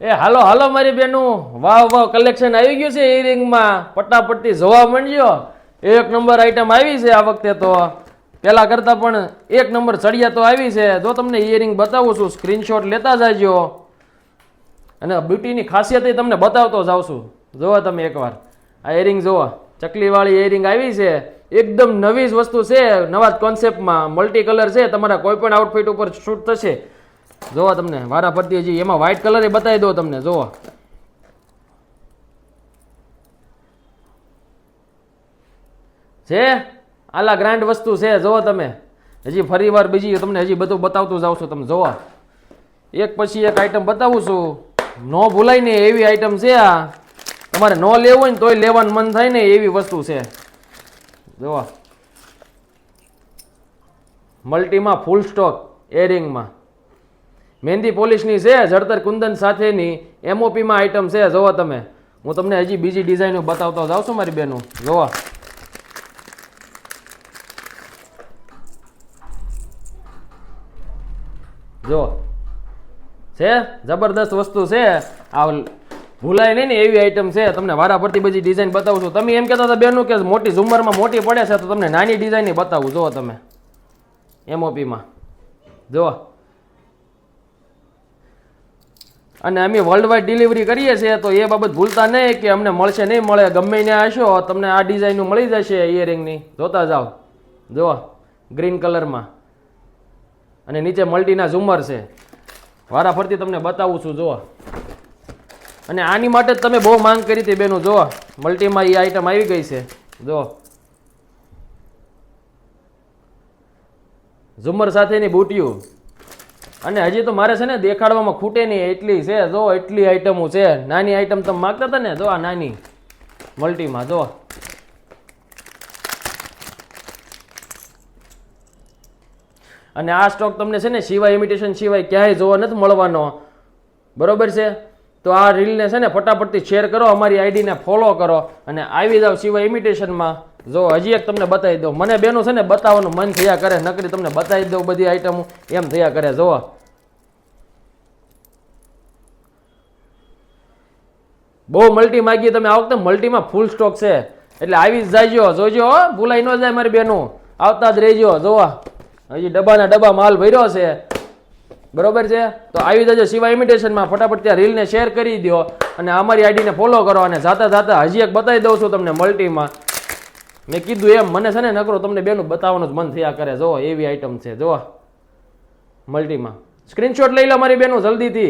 એ હાલો હાલો મારી બેનું, વાહ વાહ કલેક્શન આવી ગયું છે ઇયરિંગમાં. પટાપટ્ટી જોવા માંડ્યો. એક નંબર આઈટમ આવી છે આ વખતે તો. પેલા કરતા પણ એક નંબર ચડિયા તો આવી છે. જો તમને ઇયરિંગ બતાવું છું, સ્ક્રીનશોટ લેતા જાજો. અને બ્યુટીની ખાસિયત તમને બતાવતો જાઉં છું. જોવો તમે એકવાર આ ઇયરિંગ જોવો, ચકલીવાળી ઇયરિંગ આવી છે. એકદમ નવી જ વસ્તુ છે, નવા જ કોન્સેપ્ટમાં મલ્ટી કલર છે. તમારા કોઈ પણ આઉટફિટ ઉપર શૂટ થશે. જોવો તમને વારા ફરતી હજી એમાં વ્હાઇટ કલર એ બતાવી દો તમને. જોવો છે આલા ગ્રાન્ડ વસ્તુ છે. જોવો તમે, હજી ફરી વાર બીજી તમને હજી બધું બતાવતું જાઉં છું. તમે જોવો એક પછી એક આઈટમ બતાવું છું. નો ભૂલાય ને એવી આઈટમ છે આ. તમારે નો લેવું હોય ને તોય લેવાનું મન થાય ને એવી વસ્તુ છે. જોવો મલ્ટીમાં ફૂલ સ્ટોક એરિંગમાં મહેંદી પોલિશની છે, જળતર કુંદન સાથેની એમઓપીમાં આઈટમ છે. જોવો તમે, હું તમને હજી બીજી ડિઝાઇનો બતાવતો જાઉં છું મારી બેનું. જોવો જો છે જબરદસ્ત વસ્તુ છે આ, ભૂલાય નહીં ને એવી આઈટમ છે. તમને વારા પરથી બધી ડિઝાઇન બતાવું છું. તમે એમ કહેતા હતા બેનું કે મોટી ઝુમરમાં મોટી પડે છે, તો તમને નાની ડિઝાઇન બતાવું. જુઓ તમે એમઓપીમાં જુઓ. અને અમે વર્લ્ડ વાઇડ ડિલિવરી કરીએ છીએ, તો એ બાબત ભૂલતા નહીં કે અમને મળશે નહીં મળે. ગમે ત્યાં હશો તમને આ ડિઝાઇનનું મળી જશે ઇયરિંગની. જોતા જાઓ. જુઓ ગ્રીન કલરમાં અને નીચે મલ્ટીના ઝુમર છે. વારા ફરતી તમને બતાવું છું. જુઓ અને આની માટે જ તમે બહુ માંગ કરી હતી બેનું. જુઓ મલ્ટીમાં એ આઈટમ આવી ગઈ છે. જુઓ ઝુમર સાથેની બુટીયું. અને હજી તો મારે છે ને દેખાડવામાં ખૂટે નહીં એટલી છે. જો એટલી આઈટમો છે. નાની આઈટમ તમે માગતા હતા ને, જો આ નાની મલ્ટીમાં. જો અને આ સ્ટોક તમને છે ને સિવાય ઇમિટેશન સિવાય ક્યાંય જોવા નથી મળવાનો. બરોબર છે? તો આ રીલને છે ને ફટાફટથી શેર કરો, અમારી આઈડીને ફોલો કરો અને આવી જાવ સિવાય ઇમિટેશનમાં. જો હજી એક તમને બતાવી દઉં. મને બેનું છે ને બતાવવાનું મન થયા કરે, નકરી તમને બતાવી દઉં બધી આઈટમો એમ થયા કરે. જુઓ બહુ મલ્ટી માગી તમે, આ વખતે મલ્ટીમાં ફૂલ સ્ટોક છે. એટલે આવી જ જાયજો, જોજો ભૂલાઈ ન જાય મારી બેનું. આવતા જ રહેજો. જોવા હજી ડબ્બાના ડબ્બા માલ ભર્યો છે. બરોબર છે? તો આવી જજો સિવાય ઇમિટેશનમાં. ફટાફટ ત્યાં રીલને શેર કરી દો અને અમારી આઈડીને ફોલો કરો. અને જાતા જાતા હજી એક બતાવી દઉં છું તમને મલ્ટીમાં. મેં કીધું એમ, મને છે ને નકરો તમને બેનું બતાવવાનું જ મન થયા કરે. જો એવી આઈટમ છે. જો મલ્ટીમાં સ્ક્રીનશોટ લઈ લો મારી બેનું જલ્દીથી.